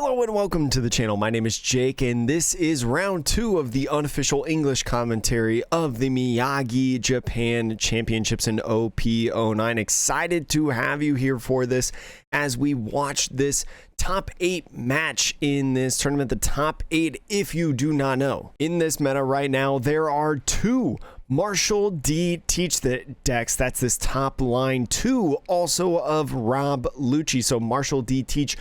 Hello and welcome to the channel. My name is Jake and this is round 2 of the unofficial English commentary of the Miyagi Japan Championships in OP09. Excited to have you here for this as we watch this top 8 match in this tournament. The top 8, if you do not know. In this meta right now, there are 2 Marshall D Teach the decks. That's this top line 2, also of Rob Lucci. So Marshall D Teach,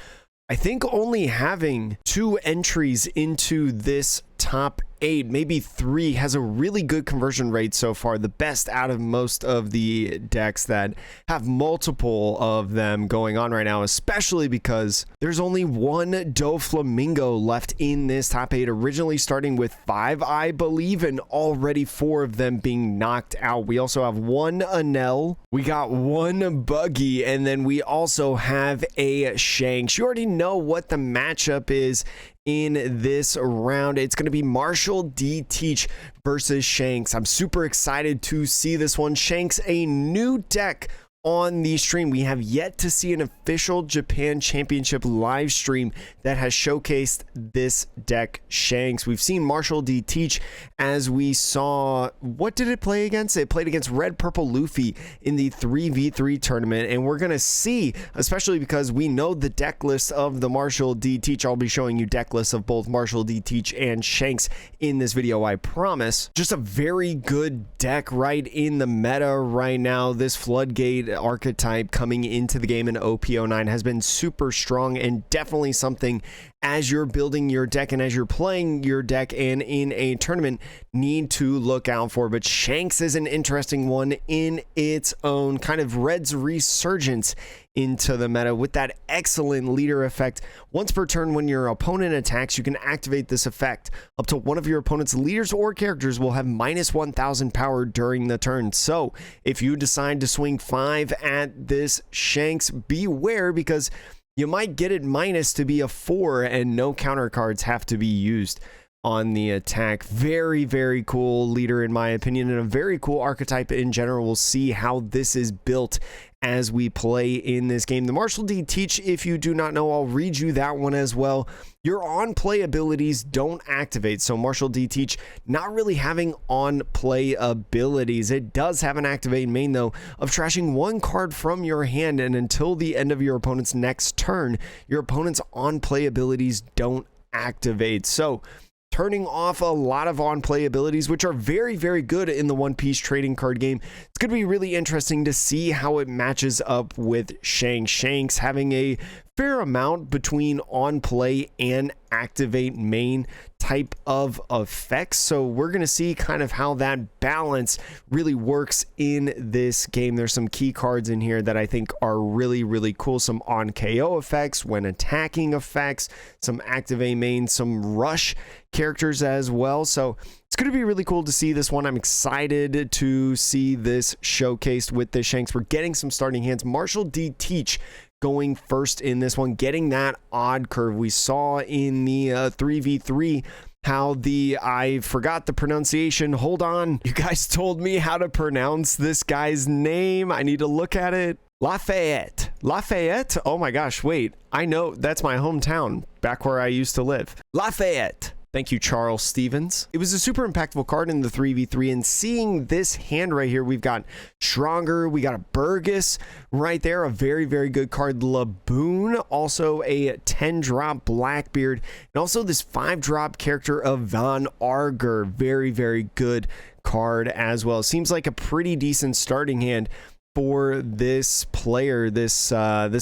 I think, only having 2 entries into this top 8, maybe 3, has a really good conversion rate so far, the best out of most of the decks that have multiple of them going on right now, especially because there's only 1 Doflamingo left in this top 8, originally starting with 5, I believe, and already 4 of them being knocked out. We also have 1 Anel, we got 1 Buggy, and then we also have a Shanks. You already know what the matchup is in this round. It's going to be Marshall D Teach versus Shanks. I'm super excited to see this one. Shanks, a new deck on the stream. We have yet to see an official Japan Championship live stream that has showcased this deck, Shanks. We've seen Marshall D Teach, as we saw, what did it play against? It played against Red Purple Luffy in the 3v3 tournament, and we're gonna see, especially because we know the deck list of the Marshall D Teach. I'll be showing you deck lists of both Marshall D Teach and Shanks in this video, I promise. Just a very good deck right in the meta right now. This Floodgate archetype coming into the game in OP09 has been super strong, and definitely something as you're building your deck and as you're playing your deck and in a tournament need to look out for. But Shanks is an interesting one in its own, kind of Red's resurgence into the meta with that excellent leader effect. Once per turn, when your opponent attacks, you can activate this effect. Up to one of your opponent's leaders or characters will have minus 1000 power during the turn. So if you decide to swing 5 at this Shanks, beware, because you might get it minus to be a 4 and no counter cards have to be used on the attack. Very, very cool leader in my opinion, and a very cool archetype in general. We'll see how this is built as we play in this game. The Marshall D Teach, if you do not know, I'll read you that one as well. Your on play abilities don't activate. So Marshall D Teach not really having on play abilities. It does have an activate main though of trashing 1 card from your hand, and until the end of your opponent's next turn, your opponent's on play abilities don't activate. So turning off a lot of on-play abilities, which are very, very good in the One Piece trading card game. It's going to be really interesting to see how it matches up with Shanks. Shanks having a fair amount between on-play and activate main type of effects. So we're going to see kind of how that balance really works in this game. There's some key cards in here that I think are really, really cool. Some on KO effects when attacking effects, some activate main, some rush characters as well. So it's going to be really cool to see this one. I'm excited to see this showcased with the Shanks. We're getting some starting hands. Marshall D Teach going first in this one, getting that odd curve. We saw in the 3v3 how I forgot the pronunciation. Hold on. You guys told me how to pronounce this guy's name. I need to look at it. Lafayette. Lafayette? Oh my gosh, wait. I know, that's my hometown, back where I used to live. Lafayette. Thank you, Charles Stevens. It was a super impactful card in the 3v3, and seeing this hand right here, we've got Stronger, we got a Burgess right there, a very, very good card. Laboon, also a 10-drop Blackbeard, and also this 5-drop character of Von Arger. Very, very good card as well. Seems like a pretty decent starting hand for this player, this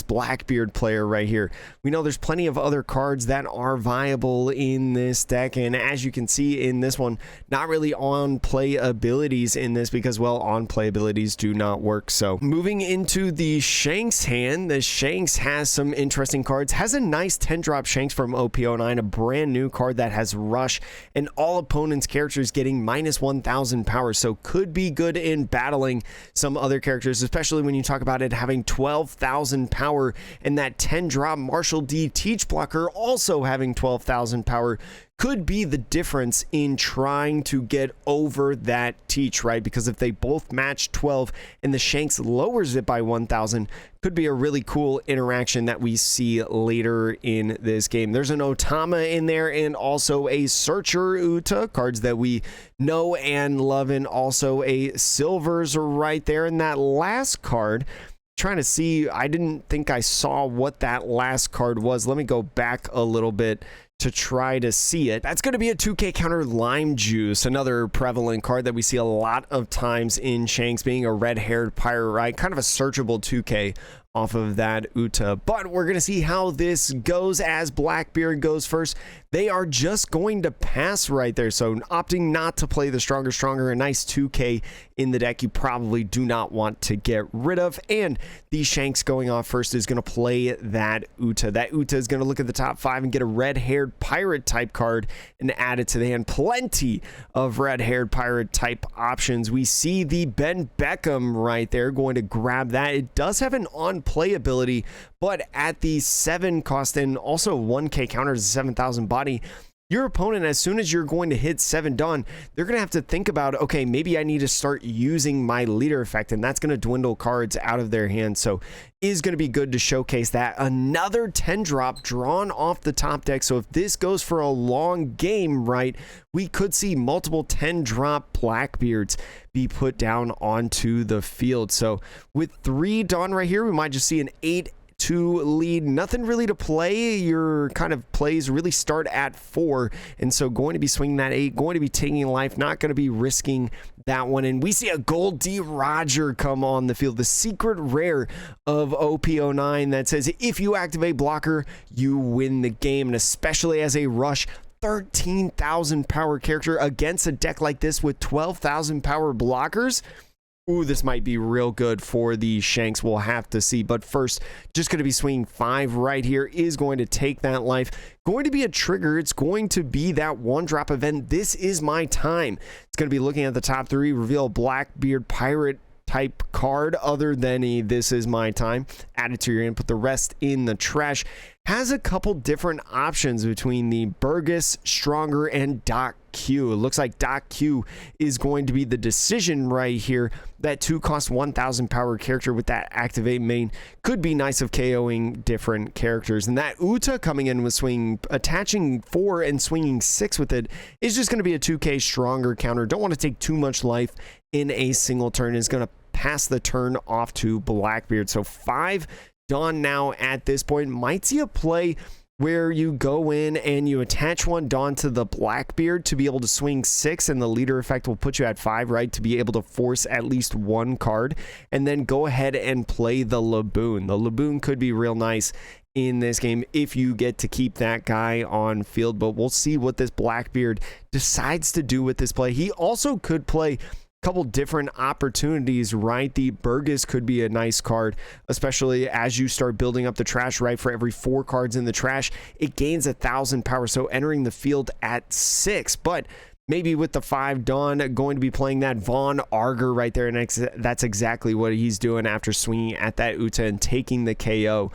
Blackbeard player right here. We know there's plenty of other cards that are viable in this deck, and as you can see in this one, not really on play abilities in this because, well, on play abilities do not work. So moving into the Shanks hand, the Shanks has some interesting cards. Has a nice 10-drop Shanks from OP09, a brand new card that has rush and all opponents' characters getting minus 1000 power, so could be good in battling some other characters, especially when you talk about it having 12,000 power, and that 10-drop Marshall D Teach blocker also having 12,000 power could be the difference in trying to get over that teach, right? Because if they both match 12 and the Shanks lowers it by 1,000, could be a really cool interaction that we see later in this game. There's an Otama in there and also a Searcher Uta, cards that we know and love, and also a Silvers right there. And that last card, trying to see, I didn't think I saw what that last card was. Let me go back a little bit to try to see it. That's going to be a 2K counter Lime Juice, another prevalent card that we see a lot of times in Shanks, being a red-haired pirate, right? Kind of a searchable 2K off of that Uta. But we're going to see how this goes as Blackbeard goes first. They are just going to pass right there, so opting not to play the Stronger, a nice 2K in the deck you probably do not want to get rid of. And the Shanks going off first is going to play that Uta. That Uta is going to look at the top 5 and get a red-haired pirate type card and add it to the hand. Plenty of red-haired pirate type options. We see the Ben Beckham right there, going to grab that. It does have an on-play ability, but at the 7 cost and also 1K counters 7,000 body, your opponent, as soon as you're going to hit 7 Dawn, they're going to have to think about, okay, maybe I need to start using my leader effect, and that's going to dwindle cards out of their hand. So is going to be good to showcase that. Another 10 drop drawn off the top deck. So if this goes for a long game, right, we could see multiple 10 drop Blackbeards be put down onto the field. So with 3 Dawn right here, we might just see an 8-2 lead. Nothing really to play. Your kind of plays really start at 4, and so going to be swinging that 8, going to be taking life, not going to be risking that one. And we see a Gold D Roger come on the field, the secret rare of OP09 that says if you activate blocker, you win the game. And especially as a rush 13,000 power character against a deck like this with 12,000 power blockers, ooh, this might be real good for the Shanks. We'll have to see. But first, just going to be swinging 5 right here, is going to take that life. Going to be a trigger. It's going to be that 1-drop event. This is my time. It's going to be looking at the top 3, reveal Blackbeard pirate type card other than a this is my time. Add it to your hand, put the rest in the trash. Has a couple different options between the Burgess, Stronger, and Doc Q. It looks like Doc Q is going to be the decision right here. That 2 cost 1,000 power character with that activate main could be nice of KOing different characters. And that Uta coming in with swinging, attaching 4 and swinging 6 with it is just going to be a 2K Stronger counter. Don't want to take too much life in a single turn. Is going to pass the turn off to Blackbeard. So 5 Dawn now at this point. Might see a play where you go in and you attach 1 Dawn to the Blackbeard to be able to swing 6, and the leader effect will put you at 5, right, to be able to force at least 1 card, and then go ahead and play the Laboon. The Laboon could be real nice in this game if you get to keep that guy on field, but we'll see what this Blackbeard decides to do with this play. He also could play couple different opportunities, right? The Burgess could be a nice card, especially as you start building up the trash, right? For every 4 cards in the trash, it gains 1,000 power, so entering the field at 6. But maybe with the 5 Dawn, going to be playing that Von Arger right there, and that's exactly what he's doing after swinging at that Uta and taking the KO.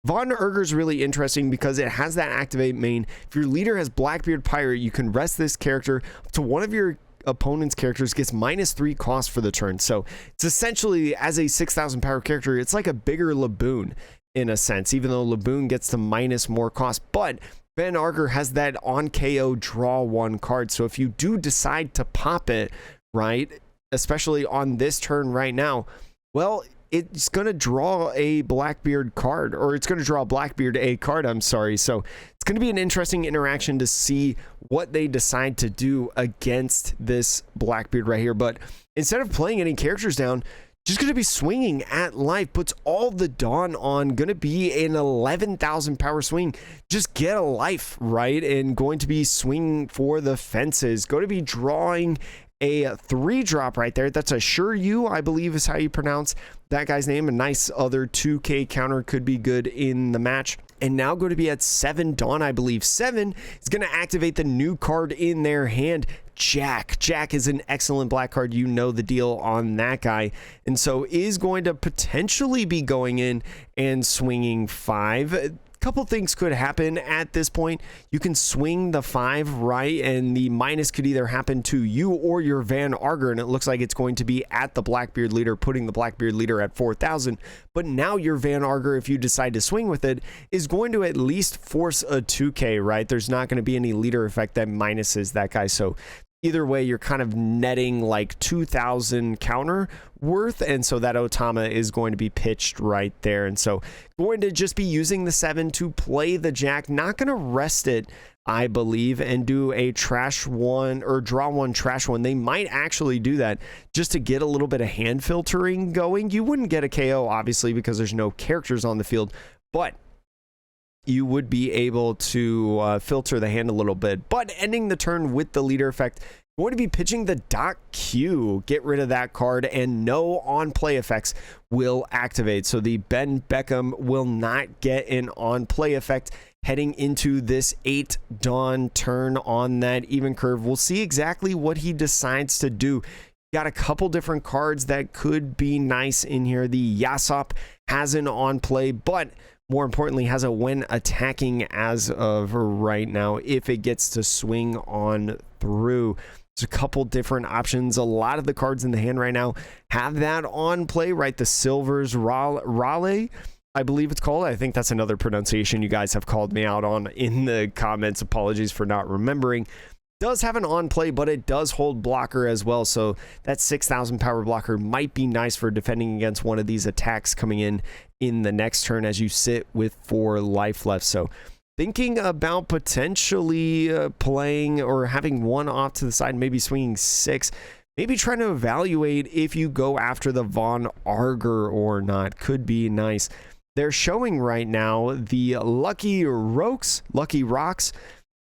Von Arger is really interesting because it has that activate main. If your leader has Blackbeard Pirate, you can rest this character to one of your opponent's characters, gets -3 cost for the turn. So it's essentially, as a 6,000 power character, it's like a bigger Laboon in a sense, even though Laboon gets to minus more cost. But Ben Arger has that on KO draw 1 card. So if you do decide to pop it, right, especially on this turn right now, well, it's going to draw a Blackbeard card, or it's going to draw Blackbeard a card, I'm sorry. So it's going to be an interesting interaction to see what they decide to do against this Blackbeard right here. But instead of playing any characters down, just going to be swinging at life, puts all the Dawn on, going to be an 11,000 power swing. Just get a life, right? And going to be swinging for the fences, going to be drawing a 3-drop right there. That's a Sure You, I believe is how you pronounce that guy's name. A nice other 2K counter could be good in the match. And now going to be at 7 Dawn, I believe. 7 is going to activate the new card in their hand, Jack. Jack is an excellent black card. You know the deal on that guy. And so is going to potentially be going in and swinging 5. couple things could happen at this point. You can swing the 5 right, and the minus could either happen to you or your Van Arger, and it looks like it's going to be at the Blackbeard leader, putting the Blackbeard leader at 4,000. But now your Van Arger, if you decide to swing with it, is going to at least force a 2k, right? There's not going to be any leader effect that minuses that guy. So either way, you're kind of netting like 2,000 counter worth, and so that Otama is going to be pitched right there. And so going to just be using the 7 to play the Jack, not going to rest it, I believe, and do a trash one or draw one, trash one. They might actually do that just to get a little bit of hand filtering going. You wouldn't get a KO, obviously, because there's no characters on the field, but you would be able to filter the hand a little bit. But ending the turn with the leader effect, going to be pitching the Doc Q. Get rid of that card, and no on-play effects will activate. So the Ben Beckham will not get an on-play effect heading into this 8 Dawn turn on that even curve. We'll see exactly what he decides to do. Got a couple different cards that could be nice in here. The Yasop has an on-play, but more importantly, has a when attacking as of right now if it gets to swing on through. There's a couple different options. A lot of the cards in the hand right now have that on play, right? The Silvers Raleigh, I believe it's called. I think that's another pronunciation you guys have called me out on in the comments. Apologies for not remembering. Does have an on play, but it does hold blocker as well. So that 6,000 power blocker might be nice for defending against one of these attacks coming in the next turn as you sit with 4 life left. So thinking about potentially playing or having 1 off to the side, maybe swinging 6, maybe trying to evaluate if you go after the Von Arger or not. Could be nice. They're showing right now the Lucky Rocks,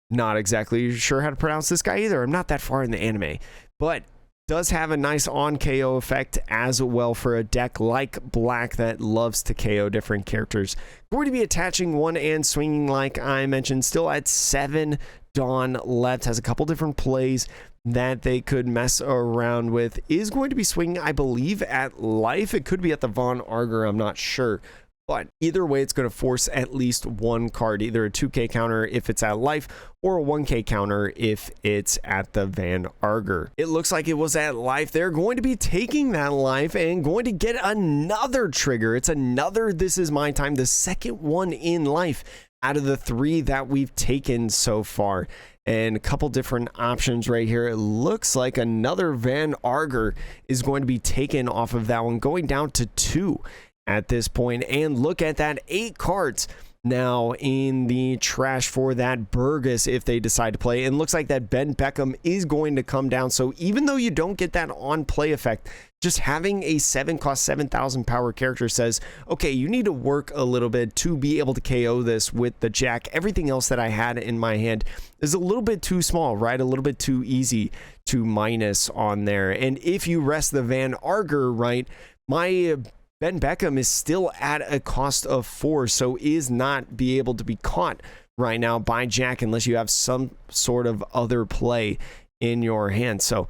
not exactly sure how to pronounce this guy either. I'm not that far in the anime, but does have a nice on KO effect as well for a deck like black that loves to KO different characters. Going to be attaching 1 and swinging, like I mentioned, still at 7 Dawn left. Has a couple different plays that they could mess around with. Is going to be swinging, I believe, at life. It could be at the Von Arger, I'm not sure. But either way, it's going to force at least 1 card, either a 2k counter if it's at life or a 1k counter if it's at the Van Arger. It looks like it was at life. They're going to be taking that life and going to get another trigger. It's another This Is My Time, the second one in life out of the 3 that we've taken so far. And a couple different options right here. It looks like another Van Arger is going to be taken off of that one, going down to 2 at this point. And look at that, 8 cards now in the trash for that Burgess if they decide to play. And looks like that Ben Beckham is going to come down. So even though you don't get that on play effect, just having a 7 cost 7,000 power character says, okay, you need to work a little bit to be able to KO this with the Jack. Everything else that I had in my hand is a little bit too small, right? A little bit too easy to minus on there. And if you rest the Van Arger, right, my Ben Beckham is still at a cost of 4, so is not be able to be caught right now by Jack unless you have some sort of other play in your hand. So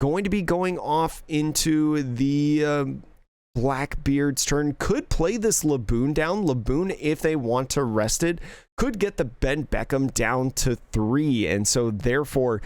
going to be going off into the Blackbeard's turn. Could play this Laboon down. Laboon, if they want to rest it, could get the Ben Beckham down to 3, and so therefore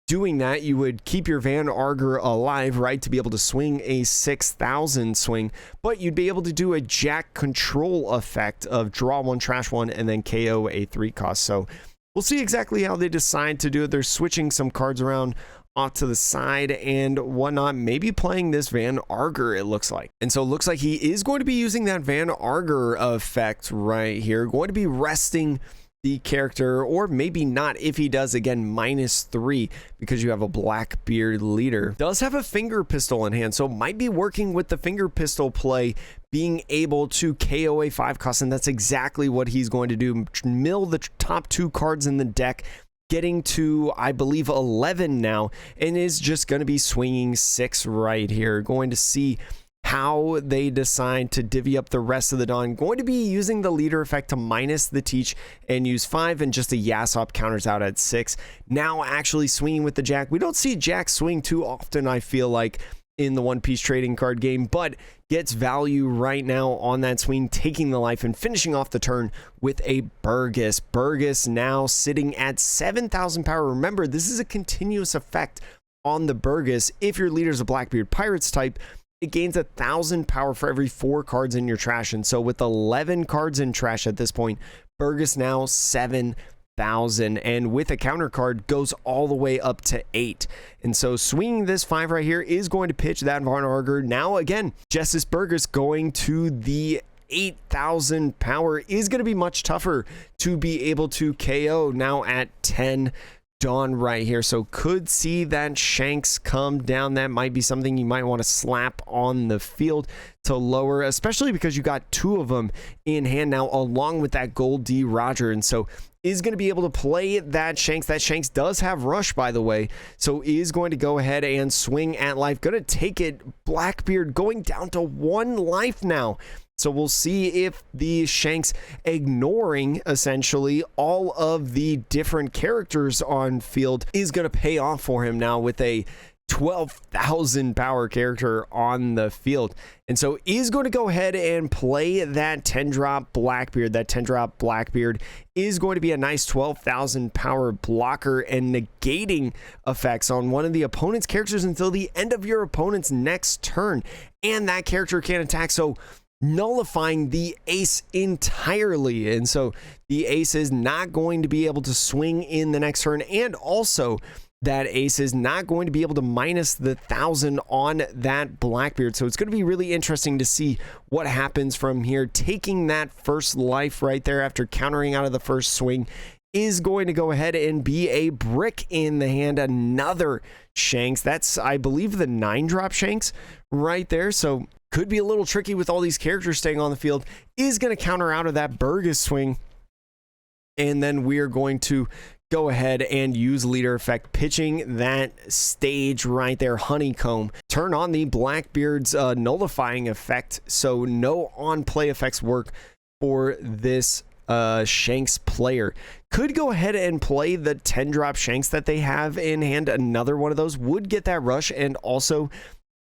doing that, you would keep your Van Arger alive, right, to be able to swing a 6,000 swing, but you'd be able to do a Jack control effect of draw 1, trash 1, and then KO a 3 cost. So we'll see exactly how they decide to do it. They're switching some cards around off to the side and whatnot, maybe playing this Van Arger, it looks like. And so it looks like he is going to be using that Van Arger effect right here, going to be resting the character, or maybe not. If he does, again, -3 because you have a Blackbeard leader. Does have a finger pistol in hand, so might be working with the finger pistol play, being able to KO a 5 cost, and that's exactly what he's going to do. Mill the top 2 cards in the deck, getting to, I believe, 11 now, and is just going to be swinging 6 right here. Going to see how they decide to divvy up the rest of the Dawn. Going to be using the leader effect to minus the teach and use 5, and just a Yasop counters out at 6. Now actually swinging with the Jack. We don't see Jack swing too often, I feel like, in the One Piece trading card game, but gets value right now on that swing, taking the life and finishing off the turn with a Burgess. Burgess now sitting at 7,000 power. Remember, this is a continuous effect on the Burgess. If your leader is a Blackbeard Pirates type, it gains 1,000 power for every 4 cards in your trash. And so with 11 cards in trash at this point, Burgess now 7,000, and with a counter card goes all the way up to 8. And so swinging this 5 right here is going to pitch that Von Arger. Now again, Justice Burgess going to the 8,000 power is going to be much tougher to be able to KO now at 10 Dawn right here. So could see that Shanks come down. That might be something you might want to slap on the field to lower, especially because you got 2 of them in hand now along with that Gold D Roger. And so is going to be able to play that Shanks. That Shanks does have rush, by the way, so is going to go ahead and swing at life. Going to take it. Blackbeard going down to 1 life now. So we'll see if the Shanks, ignoring essentially all of the different characters on field, is going to pay off for him now with a 12,000 power character on the field. And so is going to go ahead and play that 10-drop Blackbeard. That 10-drop Blackbeard is going to be a nice 12,000 power blocker and negating effects on one of the opponent's characters until the end of your opponent's next turn. And that character can't attack, so nullifying the ace entirely. And so the ace is not going to be able to swing in the next turn, and also that ace is not going to be able to minus the 1,000 on that Blackbeard. So it's going to be really interesting to see what happens from here. Taking that first life right there after countering out of the first swing is going to go ahead and be a brick in the hand. Another Shanks. That's, I believe, the 9-drop Shanks right there. So could be a little tricky with all these characters staying on the field. Is going to counter out of that Burgess swing. And then we are going to go ahead and use leader effect, pitching that stage right there, honeycomb. Turn on the Blackbeard's nullifying effect, so no on-play effects work for this Shanks player. Could go ahead and play the 10-drop Shanks that they have in hand. Another one of those would get that rush and also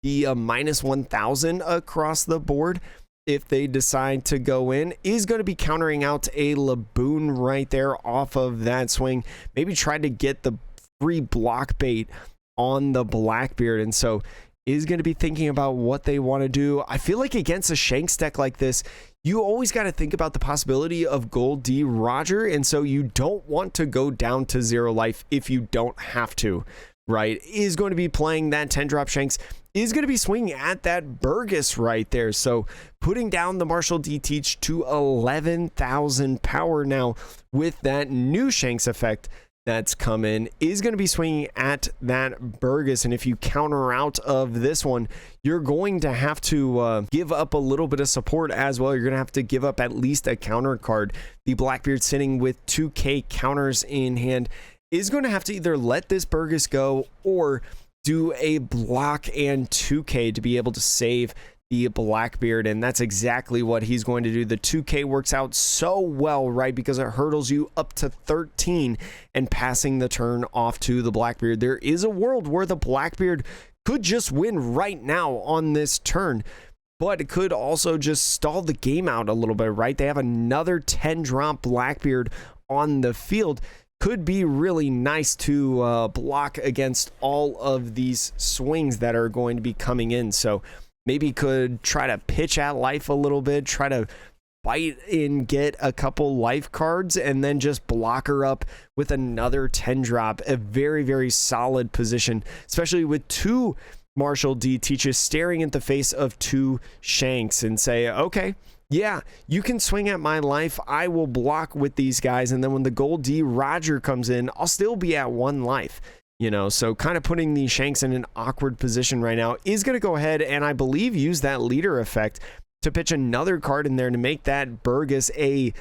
the minus 1,000 across the board. If they decide to go in, is going to be countering out a Laboon right there off of that swing. Maybe try to get the free block bait on the Blackbeard, and so is going to be thinking about what they want to do. I feel like against a Shanks deck like this, you always got to think about the possibility of Gold D Roger, and so you don't want to go down to 0 life if you don't have to, right? Is going to be playing that 10-drop Shanks, is going to be swinging at that Burgess right there. So putting down the Marshall D Teach to 11,000 power now with that new Shanks effect that's come in, is going to be swinging at that Burgess. And if you counter out of this one, you're going to have to give up a little bit of support as well. You're going to have to give up at least a counter card. The Blackbeard, sitting with 2K counters in hand, is going to have to either let this Burgess go or do a block and 2K to be able to save the Blackbeard, and that's exactly what he's going to do. The 2K works out so well, right, because it hurdles you up to 13 and passing the turn off to the Blackbeard. There is a world where the Blackbeard could just win right now on this turn, but it could also just stall the game out a little bit, right? They have another 10-drop Blackbeard on the field. Could be really nice to block against all of these swings that are going to be coming in. So maybe could try to pitch at life a little bit, try to bite and get a couple life cards, and then just block her up with another 10-drop. A very, very solid position, especially with 2 Marshall D Teaches staring at the face of 2 Shanks and say, okay, yeah, you can swing at my life. I will block with these guys. And then when the Gold D Roger comes in, I'll still be at 1 life. You know, so kind of putting the Shanks in an awkward position right now. Is going to go ahead and I believe use that leader effect to pitch another card in there to make that Burgess a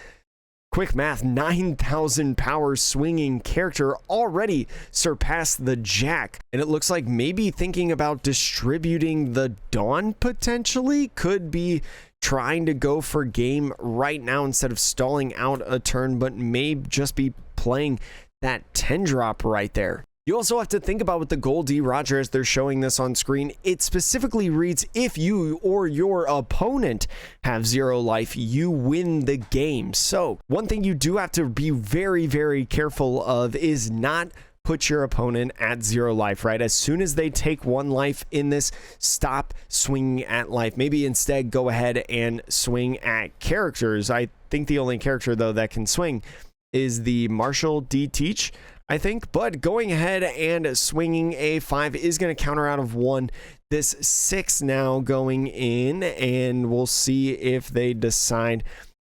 quick math 9,000 power swinging character, already surpassed the Jack. And it looks like maybe thinking about distributing the Dawn potentially, could be trying to go for game right now instead of stalling out a turn, but may just be playing that 10-drop right there. You also have to think about with the Gold D Roger as they're showing this on screen. It specifically reads if you or your opponent have 0 life, you win the game. So one thing you do have to be very, very careful of is not put your opponent at 0 life, right? As soon as they take 1 life in this, stop swinging at life. Maybe instead go ahead and swing at characters. I think the only character, though, that can swing is the Marshall D Teach, I think. But going ahead and swinging a 5 is going to counter out of 1. This 6 now going in, and we'll see if they decide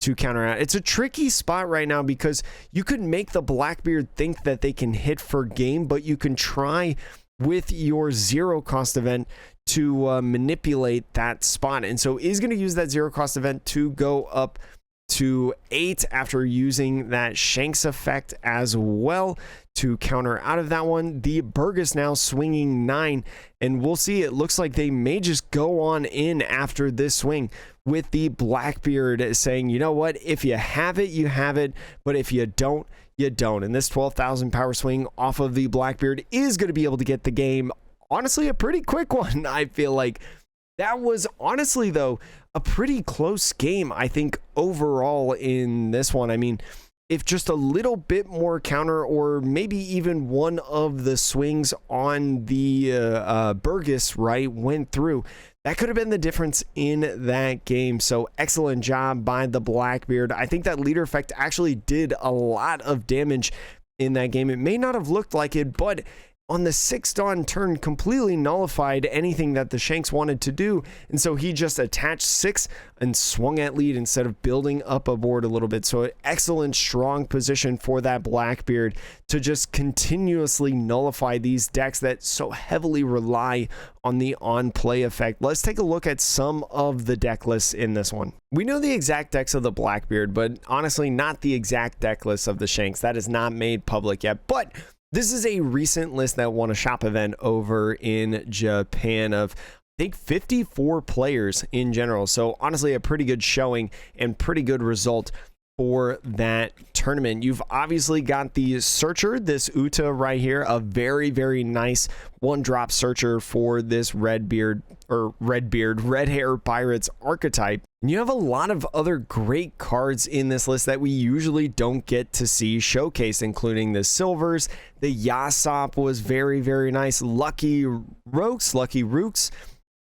to counter out. It's a tricky spot right now because you could make the Blackbeard think that they can hit for game, but you can try with your 0 cost event to manipulate that spot. And so is going to use that 0 cost event to go up to 8 after using that Shanks effect as well to counter out of that one. The Burgess now swinging 9, and we'll see. It looks like they may just go on in after this swing with the Blackbeard saying, you know what, if you have it, you have it, but if you don't, you don't. And this 12,000 power swing off of the Blackbeard is going to be able to get the game. Honestly, a pretty quick one, I feel like. That was honestly, though, a pretty close game, I think, overall in this one. I mean, if just a little bit more counter or maybe even one of the swings on the Burgess, right, went through, that could have been the difference in that game. So excellent job by the Blackbeard. I think that leader effect actually did a lot of damage in that game. It may not have looked like it, but on the 6th dawn turn completely nullified anything that the Shanks wanted to do, and so he just attached 6 and swung at lead instead of building up a board a little bit. So an excellent strong position for that Blackbeard to just continuously nullify these decks that so heavily rely on the on play effect. Let's take a look at some of the deck lists in this one. We know the exact decks of the Blackbeard, but honestly not the exact deck lists of the Shanks. That is not made public yet, but this is a recent list that won a shop event over in Japan of, I think, 54 players in general. So honestly, a pretty good showing and pretty good result for that tournament. You've obviously got the Searcher, this Uta right here, a very, very nice 1-drop Searcher for this red hair pirates archetype. And you have a lot of other great cards in this list that we usually don't get to see showcased, including the Silvers. The Yasop was very, very nice. Lucky Rooks.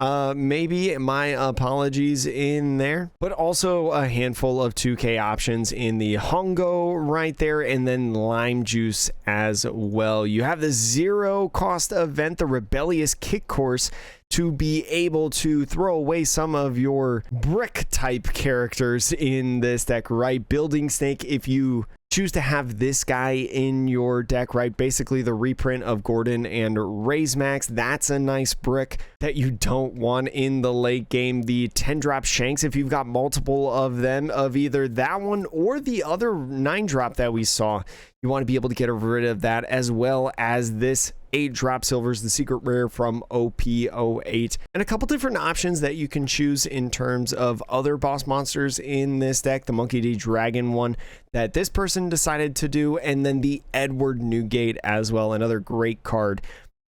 Maybe my apologies in there, but also a handful of 2K options in the Hongo right there, and then Lime Juice as well. You have the 0 cost event, the Rebellious Kick Course, to be able to throw away some of your brick type characters in this deck, right? Building Snake, if you choose to have this guy in your deck, right? Basically the reprint of Gordon and Raise Max. That's a nice brick that you don't want in the late game. The 10-drop Shanks, if you've got multiple of them, of either that one or the other 9-drop that we saw, you want to be able to get rid of that, as well as this 8-drop Silvers, the secret rare from OP08, and a couple different options that you can choose in terms of other boss monsters in this deck. The Monkey D Dragon one that this person decided to do, and then the Edward Newgate as well, another great card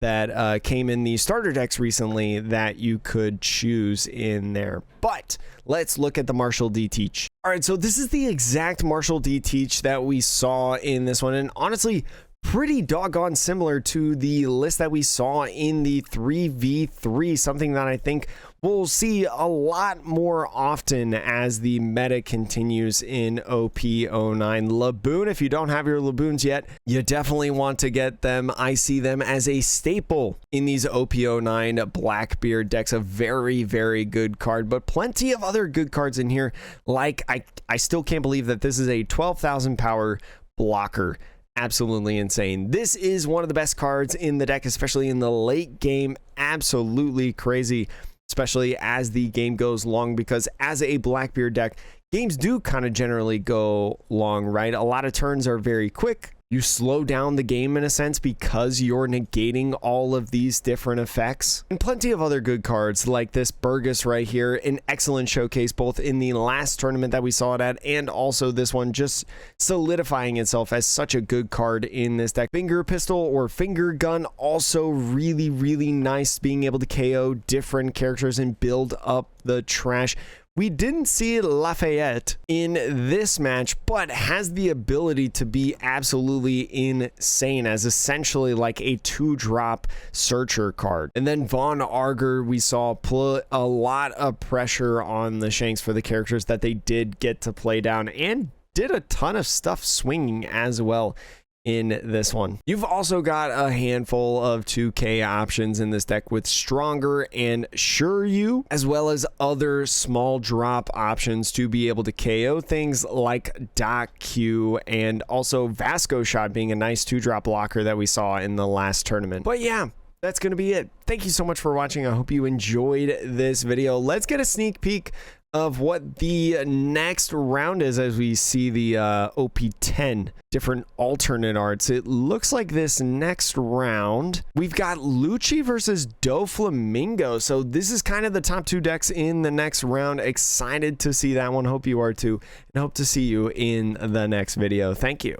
that came in the starter decks recently that you could choose in there. But let's look at the Marshall D Teach. All right, so this is the exact Marshall D Teach that we saw in this one, and honestly, pretty doggone similar to the list that we saw in the 3v3, something that I think we'll see a lot more often as the meta continues in OP09. Laboon, if you don't have your Laboons yet, you definitely want to get them. I see them as a staple in these OP09 Blackbeard decks. A very, very good card, but plenty of other good cards in here. Like, I still can't believe that this is a 12,000 power blocker. Absolutely insane. This is one of the best cards in the deck, especially in the late game. Absolutely crazy, especially as the game goes long, because as a Blackbeard deck, games do kind of generally go long, right? A lot of turns are very quick. You slow down the game in a sense because you're negating all of these different effects. And plenty of other good cards like this Burgess right here, an excellent showcase both in the last tournament that we saw it at and also this one, just solidifying itself as such a good card in this deck. Finger pistol or finger gun, also really nice, being able to KO different characters and build up the trash. We didn't see Lafayette in this match, but has the ability to be absolutely insane as essentially like a 2-drop searcher card. And then Von Arger, we saw put a lot of pressure on the Shanks for the characters that they did get to play down, and did a ton of stuff swinging as well in this one. You've also got a handful of 2K options in this deck with Stronger and Sure You, as well as other small drop options to be able to KO things like Doc Q, and also Vasco Shot being a nice 2-drop blocker that we saw in the last tournament. But yeah, that's going to be it. Thank you so much for watching. I hope you enjoyed this video. Let's get a sneak peek of what the next round is as we see the OP10 different alternate arts. It looks like this next round we've got Lucci versus Doflamingo, so this is kind of the top 2 decks in the next round. Excited to see that one. Hope you are too, and hope to see you in the next video. Thank you.